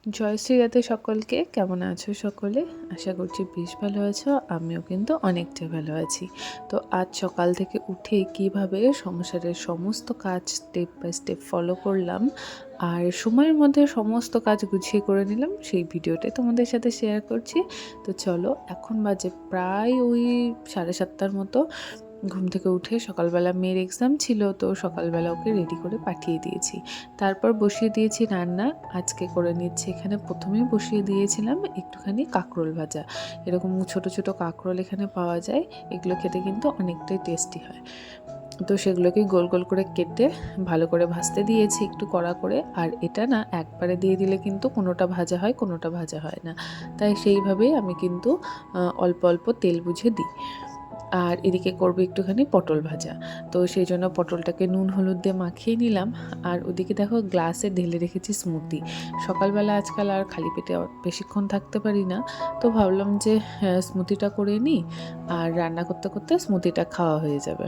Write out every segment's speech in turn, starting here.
জয়শ্রী রাতে সকলকে, কেমন আছো সকলে? আশা করছি বেশ ভালো আছো। আমিও কিন্তু অনেকটা ভালো আছি। তো আজ সকাল থেকে উঠে কিভাবে সংসারের সমস্ত কাজ স্টেপ বাই স্টেপ ফলো করলাম আর সময়ের মধ্যে সমস্ত কাজ গুছিয়ে করে নিলাম, সেই ভিডিওটাই তোমাদের সাথে শেয়ার করছি। তো চলো, এখন বাজে প্রায় ওই 7:30টার মতো। ঘুম থেকে উঠে সকালবেলা মেয়ের এক্সাম ছিল, তো সকালবেলা ওকে রেডি করে পাঠিয়ে দিয়েছি। তারপর বসিয়ে দিয়েছি রান্না। আজকে করে নিচ্ছি, এখানে প্রথমেই বসিয়ে দিয়েছিলাম একটুখানি কাঁকরোল ভাজা। এরকম ছোট ছোট কাঁকরোল এখানে পাওয়া যায়, এগুলো খেতে কিন্তু অনেকটাই টেস্টি হয়। তো সেগুলোকে গোল গোল করে কেটে ভালো করে ভাজতে দিয়েছি একটু কড়া করে। আর এটা না একবারে দিয়ে দিলে কিন্তু কোনোটা ভাজা হয়, কোনোটা ভাজা হয় না, তাই সেইভাবেই আমি কিন্তু অল্প অল্প তেল বুঝে দিই। আর এদিকে করবো একটুখানি পটল ভাজা, তো সেই জন্য পটলটাকে নুন হলুদ দিয়ে মাখিয়ে নিলাম। আর ওদিকে দেখো গ্লাসে ঢেলে রেখেছি স্মুদি। সকালবেলা আজকাল আর খালি পেটে বেশিক্ষণ থাকতে পারি না, তো ভাবলাম যে স্মুদিটা করে নিই, আর রান্না করতে করতে স্মুদিটা খাওয়া হয়ে যাবে।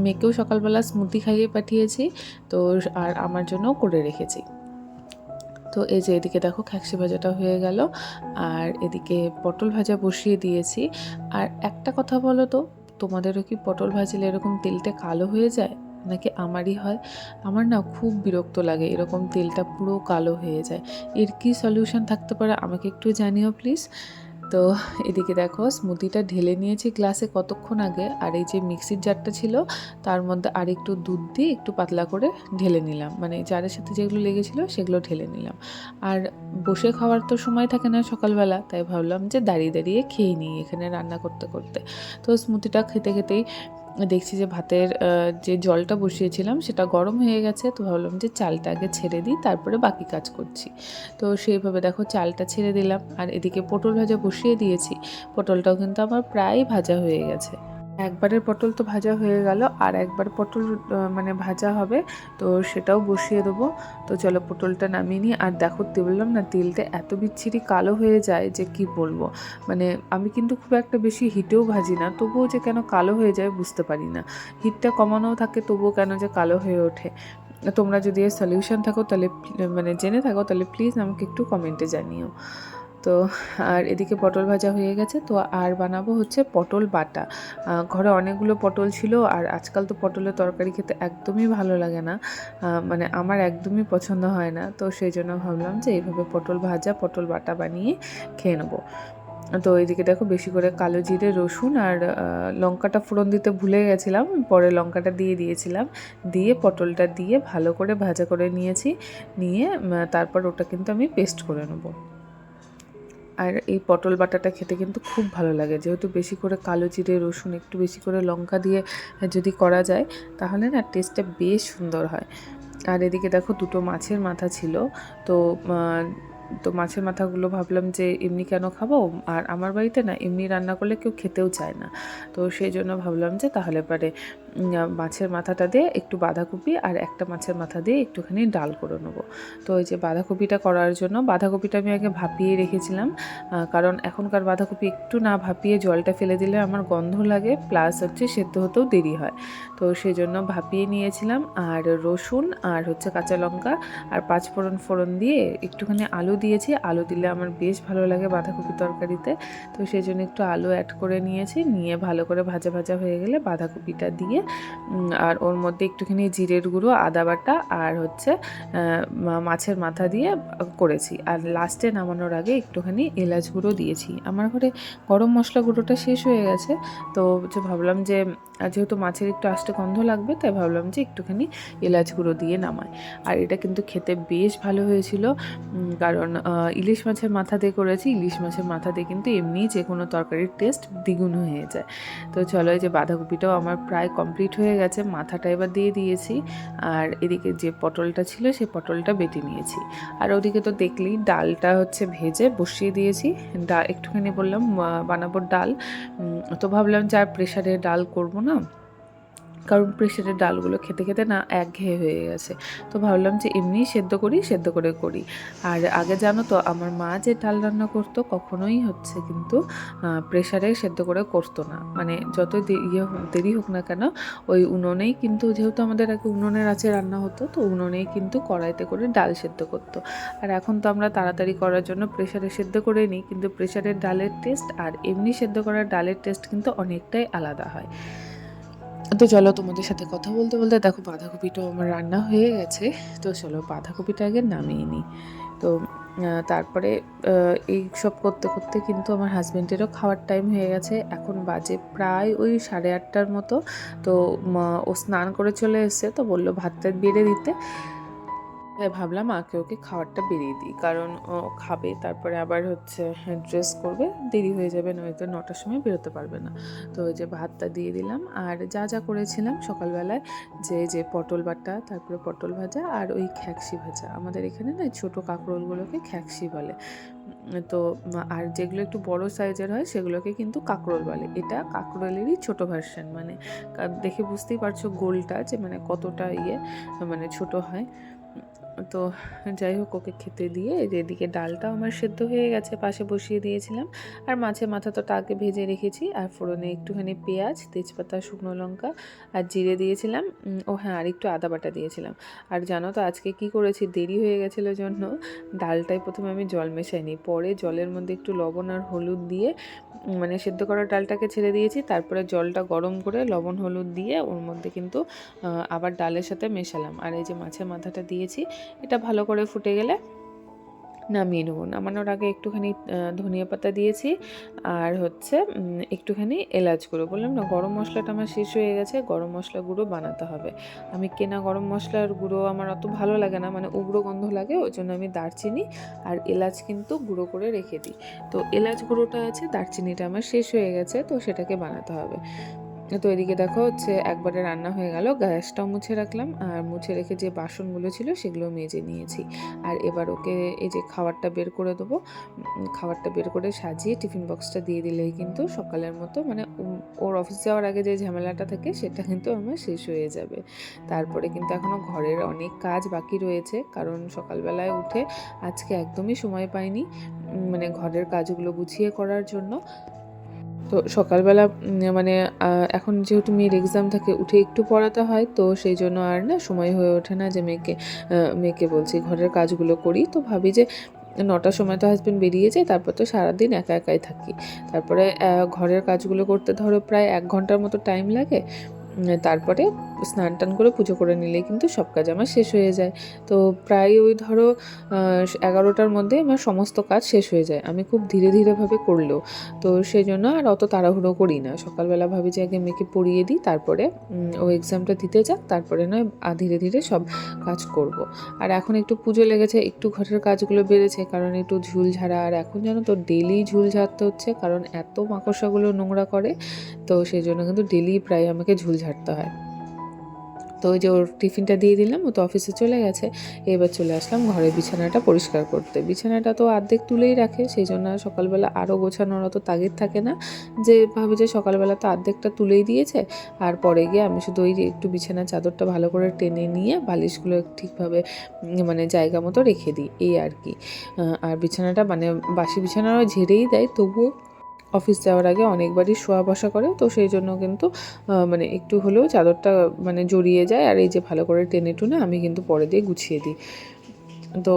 মেয়েকেও সকালবেলা স্মুদি খাইয়ে পাঠিয়েছি, তো আর আমার জন্যও করে রেখেছি। তো এই যে এদিকে দেখো খাকসি ভাজাটা হয়ে গেল, আর এদিকে পটল ভাজা বসিয়ে দিয়েছি। আর একটা কথা বলো তো, তোমাদেরও কি পটল ভাজলে এরকম তেলটা কালো হয়ে যায়, নাকি আমারই হয়? আমার না খুব বিরক্ত লাগে এরকম তেলটা পুরো কালো হয়ে যায়। এর কি সলিউশন থাকতে পারে আমাকে একটু জানিও প্লিজ। তো এদিকে দেখো স্মুদিটা ঢেলে নিয়েছি গ্লাসে কতক্ষণ আগে, আর এই যে মিক্সির জারটা ছিল তার মধ্যে আর একটু দুধ দিয়ে একটু পাতলা করে ঢেলে নিলাম, মানে জারের সাথে যেগুলো লেগেছিল সেগুলো ঢেলে নিলাম। আর বসে খাওয়ার তো সময় থাকে না সকালবেলা, তাই ভাবলাম যে দাঁড়িয়ে দাঁড়িয়ে খেয়ে নিই এখানে রান্না করতে করতে। তো স্মুদিটা খেতে খেতেই দেখছি যে ভাতের যে জলটা বসিয়েছিলাম সেটা গরম হয়ে গেছে, তো ভাবলাম যে চালটা আগে ছেড়ে দিই, তারপরে বাকি কাজ করছি। তো সেইভাবে দেখো চালটা ছেড়ে দিলাম, আর এদিকে পটল ভাজা বসিয়ে দিয়েছি। পটলটাও কিন্তু আমার প্রায় ভাজা হয়ে গেছে। একবারের পটল তো ভাজা হয়ে গেল, আর একবার পটল মানে ভাজা হবে, তো সেটাও বসিয়ে দেবো। তো চলো পটলটা নামিয়ে নিই। আর দেখো বললাম না, তেলটা এত বিচ্ছিরি কালো হয়ে যায় যে কি বলবো। মানে আমি কিন্তু খুব একটা বেশি হিটেও ভাজি না, তবুও যে কেন কালো হয়ে যায় বুঝতে পারি না। হিটটা কমানোও থাকে, তবুও কেন যে কালো হয়ে ওঠে। তোমরা যদি এর সলিউশন থাকো তাহলে মানে জেনে থাকো তাহলে প্লিজ আমাকে একটু কমেন্টে জানিও। তো আর এদিকে পটল ভাজা হয়ে গেছে, তো আর বানাবো হচ্ছে পটল বাটা। ঘরে অনেকগুলো পটল ছিল, আর আজকাল তো পটলের তরকারি খেতে একদমই ভালো লাগে না, মানে আমার একদমই পছন্দ হয় না। তো সেই জন্য ভাবলাম যে এইভাবে পটল ভাজা পটল বাটা বানিয়ে খেয়ে নেবো। তো এইদিকে দেখো বেশি করে কালো জিরে রসুন আর লঙ্কাটা ফোড়ন দিতে ভুলে গেছিলাম, পরে লঙ্কাটা দিয়ে দিয়েছিলাম, দিয়ে পটলটা দিয়ে ভালো করে ভাজা করে নিয়েছি। নিয়ে তারপর ওটা কিন্তু আমি পেস্ট করে নেবো। আর এই পটল বাটাটা খেতে কিন্তু খুব ভালো লাগে, যেহেতু বেশি করে কালো জিরে রসুন একটু বেশি করে লঙ্কা দিয়ে যদি করা যায় তাহলে না টেস্টটা বেশ সুন্দর হয়। আর এদিকে দেখো দুটো মাছের মাথা ছিল, তো তো মাছের মাথাগুলো ভাবলাম যে এমনি কেন খাবো, আর আমার বাড়িতে না এমনি রান্না করলে কেউ খেতেও চায় না। তো সেই জন্য ভাবলাম যে তাহলে পরে মাছের মাথাটা দিয়ে একটু বাঁধাকপি আর একটা মাছের মাথা দিয়ে একটুখানি ডাল করে নেবো। তো এই যে বাঁধাকপিটা করার জন্য বাঁধাকপিটা আমি আগে ভাপিয়ে রেখেছিলাম, কারণ এখনকার বাঁধাকপি একটু না ভাপিয়ে জলটা ফেলে দিলে আমার গন্ধ লাগে, প্লাস হচ্ছে সেদ্ধ হতেও দেরি হয়। তো সেই জন্য ভাপিয়ে নিয়েছিলাম। আর রসুন আর হচ্ছে কাঁচা লঙ্কা আর ফোড়ন দিয়ে একটুখানি আলু দিয়েছি, আলু দিলে আমার বেশ ভালো লাগে বাঁধাকপি তরকারিতে। তো সেই জন্য একটু আলু অ্যাড করে নিয়েছি, নিয়ে ভালো করে ভাজা ভাজা হয়ে গেলে বাঁধাকপিটা দিয়ে আর ওর মধ্যে একটুখানি জিরের গুঁড়ো, আদা বাটা আর হচ্ছে মাছের মাথা দিয়ে করেছি। আর লাস্টে নামানোর আগে একটুখানি এলাচ গুঁড়ো দিয়েছি। আমার ঘরে গরম মশলা গুঁড়োটা শেষ হয়ে গেছে, তো ভাবলাম যে যেহেতু মাছের একটু আস্তে গন্ধ লাগবে, তাই ভাবলাম যে একটুখানি এলাচ গুঁড়ো দিয়ে নামাই। আর এটা কিন্তু খেতে বেশ ভালো হয়েছিল, কারণ ইলিশ মাছের মাথা দিয়ে করেছি। ইলিশ মাছের মাথা দিয়ে কিন্তু এমনিই যে কোনো তরকারির টেস্ট দ্বিগুণ হয়ে যায়। তো চলো, এই যে বাঁধাকপিটাও আমার প্রায় কমপ্লিট হয়ে গেছে, মাথাটা এবার দিয়ে দিয়েছি। আর এদিকে যে পটলটা ছিল সেই পটলটা বেটে নিয়েছি। আর ওদিকে তো দেখলেই ডালটা হচ্ছে ভেজে বসিয়ে দিয়েছি। ডাল একটুখানি বললাম বানাবো ডাল, তো ভাবলাম যে আর প্রেশারে ডাল করবো না, কারণ প্রেশারের ডালগুলো খেতে খেতে না একঘেয়ে হয়ে গেছে। তো ভাবলাম যে এমনিই সেদ্ধ করে করি। আর আগে জানো তো আমার মা যে ডাল রান্না করতো কখনোই হচ্ছে কিন্তু প্রেশারে সেদ্ধ করে করতো না। মানে যতই দেরি হোক না কেন ওই উনুনেই কিন্তু, যেহেতু আমাদের আগে উনুনের আঁচে রান্না হতো, তো উনুনেই কিন্তু কড়াইতে করে ডাল সেদ্ধ করতো। আর এখন তো আমরা তাড়াতাড়ি করার জন্য প্রেশারে সেদ্ধ করে নিই, কিন্তু প্রেশারের ডালের টেস্ট আর এমনি সেদ্ধ করার ডালের টেস্ট কিন্তু অনেকটাই আলাদা হয়। তো চলো তোমাদের সাথে কথা বলতে বলতে দেখো বাঁধাকপিটাও আমার রান্না হয়ে গেছে। তো চলো বাঁধাকপিটা আগে নামিয়ে নিই। তো তারপরে এই সব করতে করতে কিন্তু আমার হাজব্যান্ডেরও খাওয়ার টাইম হয়ে গেছে। এখন বাজে প্রায় ওই 8:30টার মতো। তো ও স্নান করে চলে এসছে, তো বললো ভাতটা বেড়ে দিতে। তাই ভাবলাম ওকে খাবারটা বেরিয়ে দিই, কারণ ও খাবে, তারপরে আবার হচ্ছে ড্রেস করবে, দেরি হয়ে যাবে, নয়তো 9টার সময় বেরোতে পারবে না। তো ওই যে ভাতটা দিয়ে দিলাম। আর যা যা করেছিলাম সকালবেলায়, যে পটল বাটা, তারপরে পটল ভাজা আর ওই খ্যাকশি ভাজা, আমাদের এখানে না ছোটো কাঁকরোলগুলোকে খ্যাকশি বলে। তো আর যেগুলো একটু বড় সাইজের হয় সেগুলোকে কিন্তু কাঁকরোল বলে। এটা কাঁকরোলেরই ছোট ভার্সন, মানে দেখে বুঝতেই পারছো গোলটা যে মানে কতটা মানে ছোট হয়। তো যাই হোক, ওকে খেতে দিয়ে এদিকে ডালটাও আমার সেদ্ধ হয়ে গেছে, পাশে বসিয়ে দিয়েছিলাম। আর মাছের মাথা তো আগে ভেজে রেখেছি, আর ফোড়নে একটুখানি পেঁয়াজ, তেজপাতা, শুকনো লঙ্কা আর জিরে দিয়েছিলাম। ও হ্যাঁ, আর একটু আদা বাটা দিয়েছিলাম। আর জানো তো আজকে কি করেছি, দেরি হয়ে গেছিলো জন্য ডালটায় প্রথমে আমি জল মেশাইনি, পরে জলের মধ্যে একটু লবণ আর হলুদ দিয়ে মানে সেদ্ধ করা ডালটাকে ছেড়ে দিয়েছি। তারপরে জলটা গরম করে লবণ হলুদ দিয়ে ওর মধ্যে কিন্তু আবার ডালের সাথে মেশালাম। আর এই যে মাছের মাথাটা দিয়েছি, এটা ভালো করে ফুটে গেলে নামিয়ে নেব। নামানোর আগে একটুখানি ধনিয়া পাতা দিয়েছি, আর হচ্ছে একটুখানি এলাচ গুঁড়ো। বললাম না গরম মশলাটা আমার শেষ হয়ে গেছে, গরম মশলা গুঁড়ো বানাতে হবে। আমি কেনা গরম মশলার গুঁড়ো আমার অত ভালো লাগে না, মানে উগ্র গন্ধ লাগে, ওই জন্য আমি দারচিনি আর এলাচ কিন্তু গুঁড়ো করে রেখে দিই। তো এলাচ গুঁড়োটা আছে, দারচিনিটা আমার শেষ হয়ে গেছে, তো সেটাকে বানাতে হবে। তো এদিকে দেখো হচ্ছে একবারে রান্না হয়ে গেল, গ্যাসটাও মুছে রাখলাম, আর মুছে রেখে যে বাসনগুলো ছিল সেগুলো মেজে নিয়েছি। আর এবার ওকে এই যে খাবারটা বের করে দেবো, খাবারটা বের করে সাজিয়ে টিফিন বক্সটা দিয়ে দিলেই কিন্তু সকালের মতো, মানে ওর অফিস যাওয়ার আগে যে ঝামেলাটা থাকে সেটা কিন্তু আমার শেষ হয়ে যাবে। তারপরে কিন্তু এখনও ঘরের অনেক কাজ বাকি রয়েছে, কারণ সকালবেলায় উঠে আজকে একদমই সময় পাইনি মানে ঘরের কাজগুলো গুছিয়ে করার জন্য। তো সকালবেলা মানে এখন যেহেতু মেয়ের এক্সাম থাকে, উঠে একটু পড়াতে হয়, তো সেই জন্য আর না সময় হয়ে ওঠে না যে মেয়েকে বলছি ঘরের কাজগুলো করি। তো ভাবি যে 9টার সময় তো হাজব্যান্ড বেরিয়ে যায়, তারপর তো সারাদিন একা একাই থাকি। তারপরে ঘরের কাজগুলো করতে ধরো প্রায় 1 ঘন্টার মতো টাইম লাগে। তারপরে স্নান টান করে পুজো করে নিলেই কিন্তু সব কাজ আমার শেষ হয়ে যায়। তো প্রায় ওই ধরো 11টার মধ্যে আমার সমস্ত কাজ শেষ হয়ে যায়, আমি খুব ধীরে ধীরেভাবে করলেও। তো সেই জন্য আর অত তাড়াহুড়ো করি না, সকালবেলা ভাবি যে আগে মেয়েকে পড়িয়ে দিই, তারপরে ও এক্সামটা দিতে যাক, তারপরে নয় ধীরে ধীরে সব কাজ করব। আর এখন একটু পুজো লেগেছে, একটু ঘরের কাজগুলো বেড়েছে, কারণ একটু ঝুল ঝাড়া, আর এখন জানো তো ডেলি ঝুল ঝাড়তে হচ্ছে, কারণ এত মাকড়সাগুলো নোংরা করে। তো সেই জন্য কিন্তু ডেলি প্রায় আমাকে ঝুল ঝাড়তে হয়। তো ওই যে ওর টিফিনটা দিয়ে দিলাম, ও তো অফিসে চলে গেছে। এবার চলে আসলাম ঘরের বিছানাটা পরিষ্কার করতে। বিছানাটা তো অর্ধেক তুলেই রাখে, সেই জন্য সকালবেলা আরও গোছানোর অত তাগিদ থাকে না, যে ভাবে যে সকালবেলা তো অর্ধেকটা তুলেই দিয়েছে, আর পরে গিয়ে আমি শুধু ওই যে একটু বিছানার চাদরটা ভালো করে টেনে নিয়ে বালিশগুলো ঠিকভাবে মানে জায়গা মতো রেখে দিই, এই আর কি। আর বিছানাটা মানে বাসি বিছানাও ঝেড়েই দেয়, তবুও অফিস যাওয়ার আগে অনেকবারই শোয়া বসা করে, তো সেই জন্য কিন্তু মানে একটু হলেও চাদরটা মানে জড়িয়ে যায়, আর এই যে ভালো করে টেনে টুনে আমি কিন্তু পরে দিয়ে গুছিয়ে দিই। তো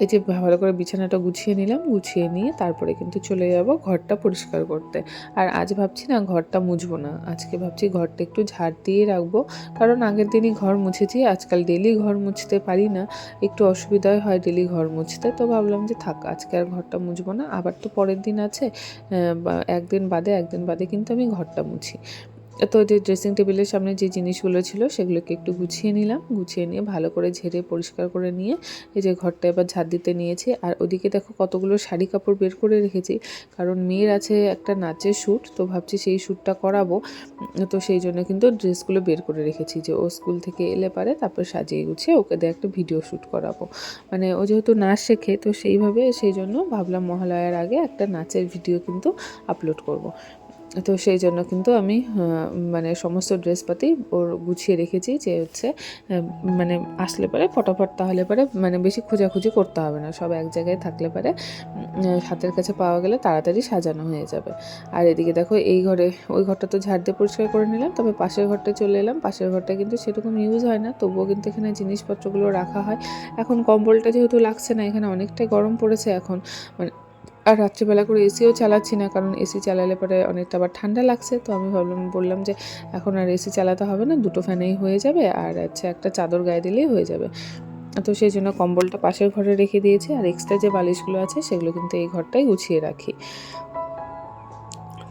এই যে ভালো করে বিছানাটা গুছিয়ে নিলাম, গুছিয়ে নিয়ে তারপরে কিন্তু চলে যাব ঘরটা পরিষ্কার করতে। আর আজ ভাবছি না ঘরটা মুছবো না, আজকে ভাবছি ঘরটা একটু ঝাড় দিয়ে রাখবো, কারণ আগের দিনই ঘর মুছেছি, আজকাল ডেলি ঘর মুছতে পারি না, একটু অসুবিধাই হয় ডেলি ঘর মুছতে। তো ভাবলাম যে থাক, আজকে আর ঘরটা মুছবো না, আবার তো পরের দিন আছে, একদিন বাদে কিন্তু আমি ঘরটা মুছি। তো যে ড্রেসিং টেবিলের সামনে যে জিনিসগুলো ছিল সেগুলোকে একটু গুছিয়ে নিলাম, গুছিয়ে নিয়ে ভালো করে ঝেড়ে পরিষ্কার করে নিয়ে এই যে ঘরটা এবার ঝাড় দিতে নিয়েছি। আর ওদিকে দেখো কতগুলো শাড়ি কাপড় বের করে রেখেছি, কারণ মেয়ের আছে একটা নাচের শ্যুট, তো ভাবছি সেই শ্যুটটা করাবো। তো সেই জন্য কিন্তু ড্রেসগুলো বের করে রেখেছি, যে ও স্কুল থেকে এলে পারে তারপর সাজিয়ে গুছিয়ে ওকে দিয়ে একটা ভিডিও শ্যুট করাবো। মানে ও যেহেতু নাচ শেখে, তো সেই জন্য ভাবলাম মহালয়ার আগে একটা নাচের ভিডিও কিন্তু আপলোড করব। তো সেই জন্য কিন্তু আমি মানে সমস্ত ড্রেসপাতি ওর গুছিয়ে রেখেছি, যে হচ্ছে মানে আসলে পরে ফটাফট, তাহলে পরে মানে বেশি খোঁজাখুঁজি করতে হবে না, সব এক জায়গায় থাকলে পরে হাতের কাছে পাওয়া গেলে তাড়াতাড়ি সাজানো হয়ে যাবে। আর এদিকে দেখো এই ঘরে, ওই ঘরটা তো ঝাড় দিয়ে পরিষ্কার করে নিলাম, তবে পাশের ঘরটা চলে এলাম। পাশের ঘরটা কিন্তু সেরকম ইউজ হয় না, তবুও কিন্তু এখানে জিনিসপত্রগুলো রাখা হয়। এখন কম্বলটা যেহেতু লাগছে না, এখানে অনেকটাই গরম পড়েছে এখন, মানে আর রাত্রিবেলা করে এসিও চালাচ্ছি না, কারণ এসি চালালে পরে অনেকটা আবার ঠান্ডা লাগছে। তো আমি বললাম যে এখন আর এসি চালাতে হবে না, দুটো ফ্যানেই হয়ে যাবে, আর হচ্ছে একটা চাদর গায়ে দিলেই হয়ে যাবে। তো সেই জন্য কম্বলটা পাশের ঘরে রেখে দিয়েছি, আর এক্সট্রা যে বালিশগুলো আছে সেগুলো কিন্তু এই ঘরটাই গুছিয়ে রাখি।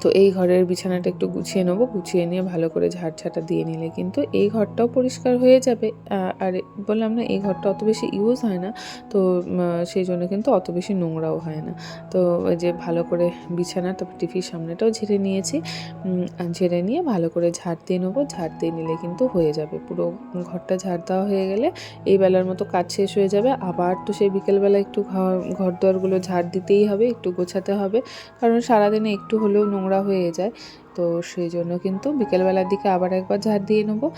তো এই ঘরের বিছানাটা একটু গুছিয়ে নেবো, গুছিয়ে নিয়ে ভালো করে ঝাড়ঝাঁটা দিয়ে নিলে কিন্তু এই ঘরটাও পরিষ্কার হয়ে যাবে। আর বললাম না, এই ঘরটা অত বেশি ইউজ হয় না, তো সেই জন্য কিন্তু অত বেশি নোংরাও হয় না। তো ওই যে ভালো করে বিছানা, তারপর টিভির সামনেটাও ঝেড়ে নিয়েছি, ঝেড়ে নিয়ে ভালো করে ঝাড় দিয়ে নেবো। ঝাড় দিয়ে নিলে কিন্তু হয়ে যাবে, পুরো ঘরটা ঝাড় দেওয়া হয়ে গেলে এই বেলার মতো কাজ শেষ হয়ে যাবে। আবার তো সেই বিকেলবেলা একটু ঘর দুয়ারগুলো ঝাড় দিতেই হবে, একটু গোছাতে হবে, কারণ সারাদিনে একটু হলেও নোংরা হয়ে যায়। তো সেই জন্য কিন্তু বিকেলবেলার দিকে আবার একবার ঝাড় দিয়ে নেবো।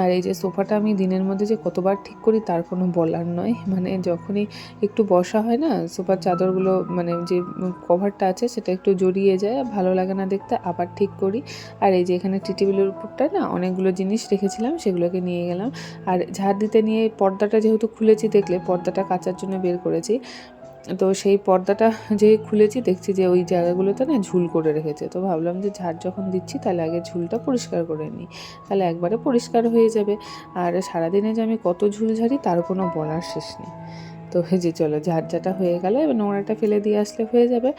আর এই যে সোফাটা আমি দিনের মধ্যে যে কতবার ঠিক করি তার কোনো বলার নয়, মানে যখনই একটু বসা হয় না, সোফার চাদরগুলো মানে যে কভারটা আছে সেটা একটু জড়িয়ে যায়, ভালো লাগে না দেখতে, আবার ঠিক করি। আর এই যে এখানে টি টেবিলের উপরটা না অনেকগুলো জিনিস রেখেছিলাম, সেগুলোকে নিয়ে গেলাম। আর ঝাড় দিতে নিয়ে পর্দাটা যেহেতু খুলেছি, দেখলে পর্দাটা কাচার জন্য বের করেছি, তো সেই পর্দাটা যেই খুলেছি দেখছি যে ওই জায়গাগুলোতে না ঝুল করে রেখেছে। তো ভাবলাম যে ঝাড় যখন দিচ্ছি তাহলে আগে ঝুলটা পরিষ্কার করে নিই, তাহলে একবারে পরিষ্কার হয়ে যাবে। আর সারাদিনে যে আমি কত ঝুল ঝাড়ি তার কোনো বলার শেষ নেই। তো এই যে চলো ঝাড়ঝাটা হয়ে গেলে এবার নোংরাটা ফেলে দিয়ে আসলে হয়ে যাবে।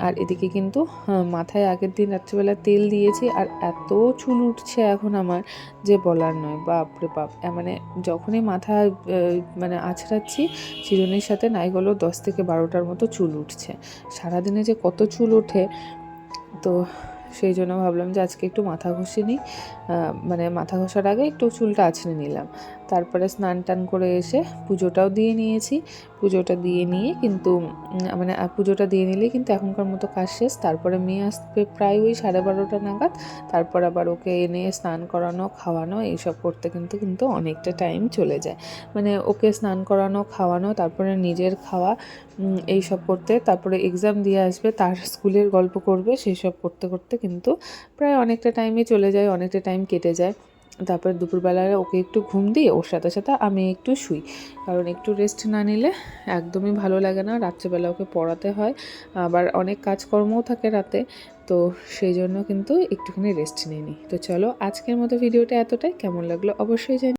আর এদিকে কিন্তু মাথায় আগের দিন রাত্রিবেলা তেল দিয়েছি, আর এত চুল উঠছে এখন আমার, যে বলার নয়, বাপরে বাপ। মানে যখনই মাথা মানে আঁচড়াচ্ছি চিরুনির সাথে, নাই হলেও 10 থেকে 12টার মতো চুল উঠছে। সারাদিনে যে কত চুল ওঠে, তো সেই জন্য ভাবলাম যে আজকে একটু মাথা ঘষে নিই। মানে মাথা ঘষার আগে একটু চুলটা আঁচড়ে নিলাম। তারপরে স্নান টান করে এসে পুজোটাও দিয়ে নিয়েছি। পুজোটা দিয়ে নিয়ে কিন্তু মানে পুজোটা দিয়ে নিলেই কিন্তু এখনকার মতো কাজ শেষ। তারপরে মেয়ে আসবে প্রায় ওই 12:30 নাগাদ। তারপর আবার ওকে এনে স্নান করানো, খাওয়ানো, এইসব করতে কিন্তু অনেকটা টাইম চলে যায়। মানে ওকে স্নান করানো, খাওয়ানো, তারপরে নিজের খাওয়া, এইসব করতে, তারপরে এক্সাম দিয়ে আসবে, তার স্কুলের গল্প করবে, সেই সব করতে করতে কিন্তু প্রায় অনেকটা টাইমই চলে যায়, অনেকটা টাইম কেটে যায়। তারপরে দুপুরবেলায় ওকে একটু ঘুম দিয়ে ওর সাথে সাথে আমি একটু শুই, কারণ একটু রেস্ট না নিলে একদমই ভালো লাগে না। রাত্রেবেলা ওকে পড়াতে হয়, আবার অনেক কাজকর্মও থাকে রাতে, তো সেই জন্য কিন্তু একটুখানি রেস্ট নিয়ে নিই। তো চলো আজকের মতো ভিডিওটা এতটাই, কেমন লাগলো অবশ্যই জানি।